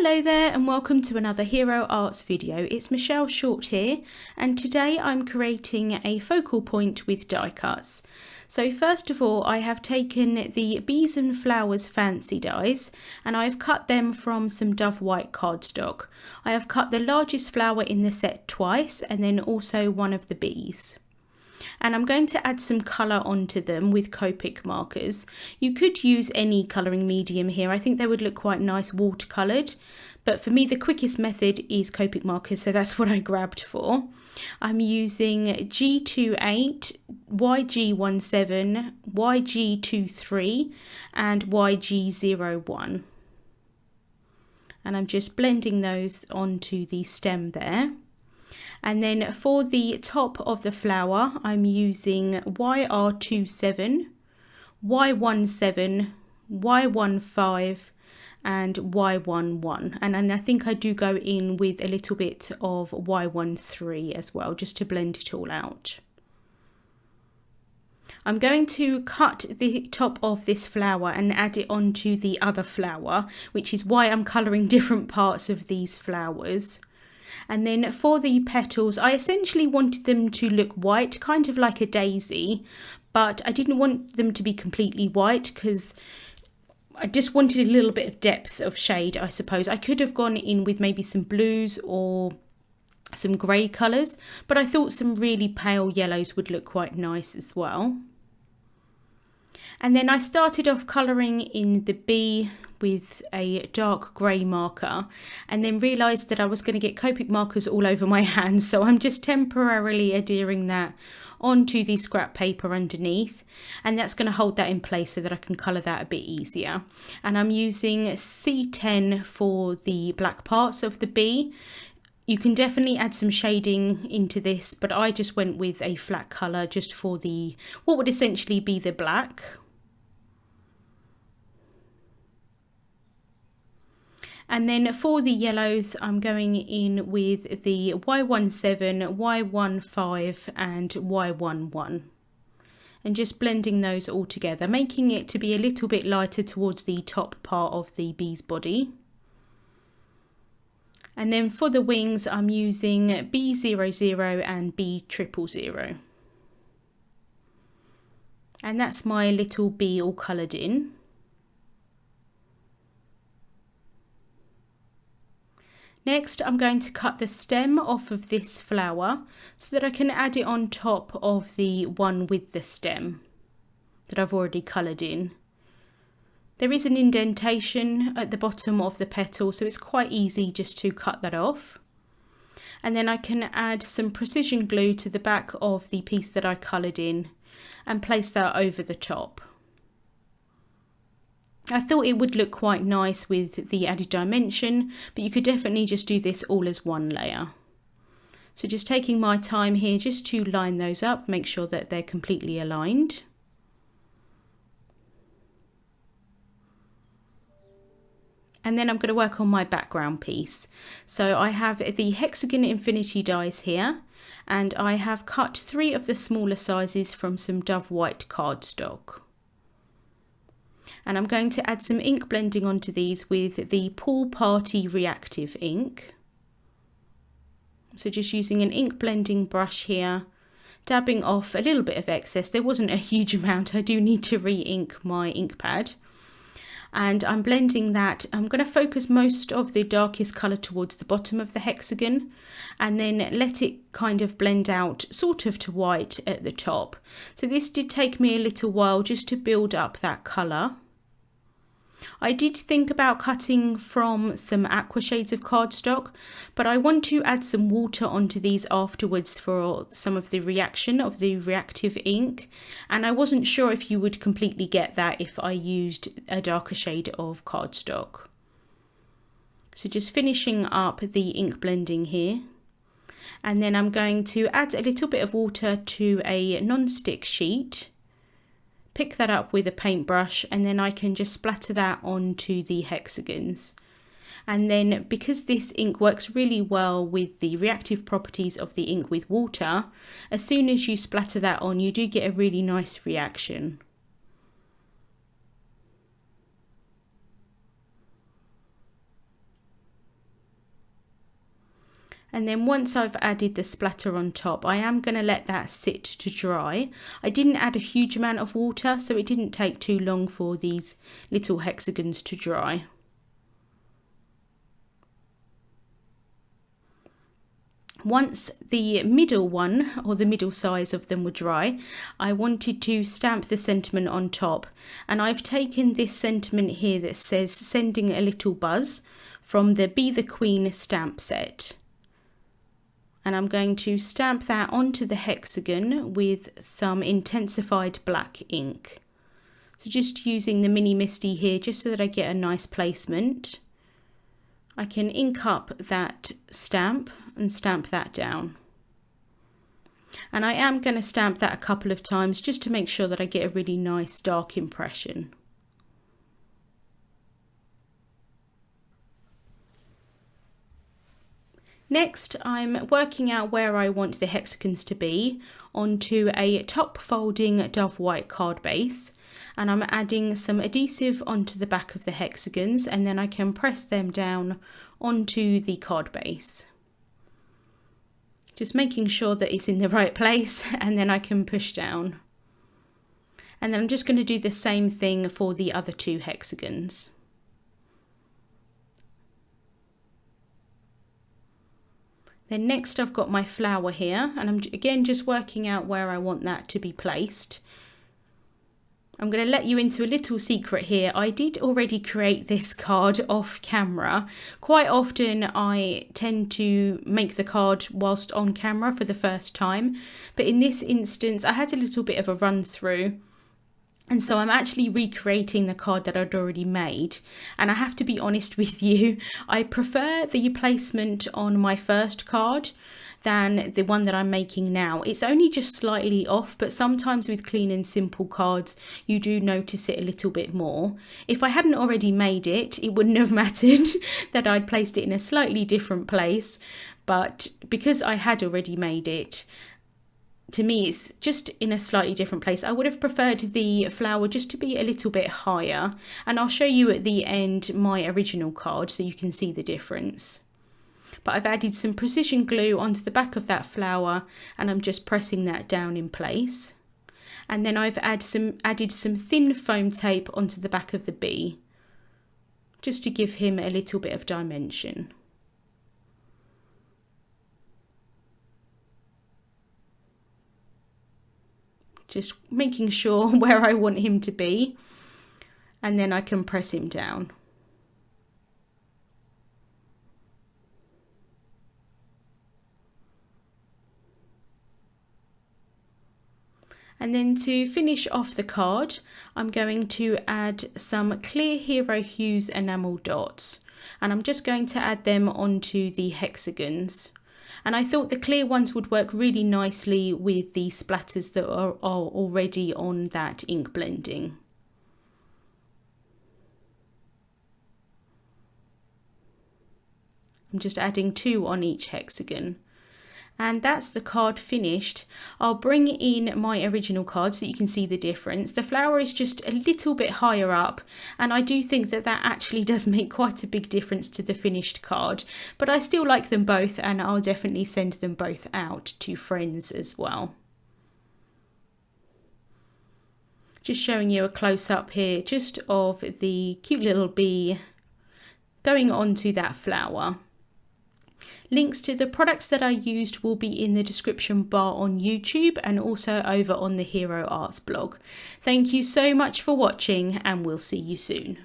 Hello there and welcome to another Hero Arts video. It's Michelle Short here, and today I'm creating a focal point with die cuts. So first of all, I have taken the Bees and Flowers fancy dies and I've cut them from some Dove White cardstock. I have cut the largest flower in the set twice and then also one of the bees. And I'm going to add some colour onto them with Copic markers. You could use any colouring medium here. I think they would look quite nice watercoloured, but for me the quickest method is Copic markers, so that's what I grabbed for. I'm using G28, YG17, YG23 and YG01. And I'm just blending those onto the stem there. And then for the top of the flower, I'm using YR27, Y17, Y15 and Y11. And I think I do go in with a little bit of Y13 as well, just to blend it all out. I'm going to cut the top of this flower and add it onto the other flower, which is why I'm colouring different parts of these flowers. And then for the petals, I essentially wanted them to look white, kind of like a daisy, but I didn't want them to be completely white because I just wanted a little bit of depth of shade, I suppose. I could have gone in with maybe some blues or some grey colours, but I thought some really pale yellows would look quite nice as well. And then I started off colouring in the bee with a dark grey marker and then realised that I was going to get Copic markers all over my hands, so I'm just temporarily adhering that onto the scrap paper underneath, and that's going to hold that in place so that I can colour that a bit easier. And I'm using C10 for the black parts of the bee. You can definitely add some shading into this, but I just went with a flat colour just for the what would essentially be the black. And then for the yellows, I'm going in with the Y17, Y15 and Y11. And just blending those all together, making it to be a little bit lighter towards the top part of the bee's body. And then for the wings, I'm using B00 and B000. And that's my little bee all coloured in. Next, I'm going to cut the stem off of this flower so that I can add it on top of the one with the stem that I've already coloured in. There is an indentation at the bottom of the petal, so it's quite easy just to cut that off. And then I can add some precision glue to the back of the piece that I coloured in and place that over the top. I thought it would look quite nice with the added dimension, but you could definitely just do this all as one layer. So just taking my time here just to line those up, make sure that they're completely aligned. And then I'm going to work on my background piece. So I have the Hexagon Infinity dies here, and I have cut 3 of the smaller sizes from some Dove White cardstock. And I'm going to add some ink blending onto these with the Pool Party Reactive ink. So just using an ink blending brush here, dabbing off a little bit of excess. There wasn't a huge amount, I do need to re-ink my ink pad. And I'm blending that. I'm going to focus most of the darkest colour towards the bottom of the hexagon and then let it kind of blend out sort of to white at the top. So this did take me a little while just to build up that colour. I did think about cutting from some aqua shades of cardstock, but I want to add some water onto these afterwards for some of the reaction of the reactive ink, and I wasn't sure if you would completely get that if I used a darker shade of cardstock. So just finishing up the ink blending here, and then I'm going to add a little bit of water to a non-stick sheet. Pick that up with a paintbrush and then I can just splatter that onto the hexagons. And then because this ink works really well with the reactive properties of the ink with water, as soon as you splatter that on, you do get a really nice reaction. And then once I've added the splatter on top, I am going to let that sit to dry. I didn't add a huge amount of water, so it didn't take too long for these little hexagons to dry. Once the middle one, or the middle size of them, were dry, I wanted to stamp the sentiment on top. And I've taken this sentiment here that says "Sending a Little Buzz" from the Be the Queen stamp set. And I'm going to stamp that onto the hexagon with some intensified black ink. So just using the mini MISTI here just so that I get a nice placement. I can ink up that stamp and stamp that down. And I am going to stamp that a couple of times just to make sure that I get a really nice dark impression. Next, I'm working out where I want the hexagons to be onto a top folding Dove White card base, and I'm adding some adhesive onto the back of the hexagons, and then I can press them down onto the card base. Just making sure that it's in the right place, and then I can push down. And then I'm just going to do the same thing for the other two hexagons. Then next I've got my flower here, and I'm again just working out where I want that to be placed. I'm going to let you into a little secret here. I did already create this card off camera. Quite often I tend to make the card whilst on camera for the first time, but in this instance I had a little bit of a run through. And so I'm actually recreating the card that I'd already made. And I have to be honest with you, I prefer the placement on my first card than the one that I'm making now. It's only just slightly off, but sometimes with clean and simple cards, you do notice it a little bit more. If I hadn't already made it, it wouldn't have mattered that I'd placed it in a slightly different place. But because I had already made it, to me it's just in a slightly different place. I would have preferred the flower just to be a little bit higher, and I'll show you at the end my original card so you can see the difference. But I've added some precision glue onto the back of that flower, and I'm just pressing that down in place. And then I've added some thin foam tape onto the back of the bee, just to give him a little bit of dimension. Just making sure where I want him to be, and then I can press him down. And then to finish off the card, I'm going to add some Clear Hero Hues enamel dots, and I'm just going to add them onto the hexagons. And I thought the clear ones would work really nicely with the splatters that are already on that ink blending. I'm just adding 2 on each hexagon. And that's the card finished. I'll bring in my original card so you can see the difference. The flower is just a little bit higher up, and I do think that that actually does make quite a big difference to the finished card, but I still like them both, and I'll definitely send them both out to friends as well. Just showing you a close-up here just of the cute little bee going onto that flower. Links to the products that I used will be in the description bar on YouTube and also over on the Hero Arts blog. Thank you so much for watching, and we'll see you soon.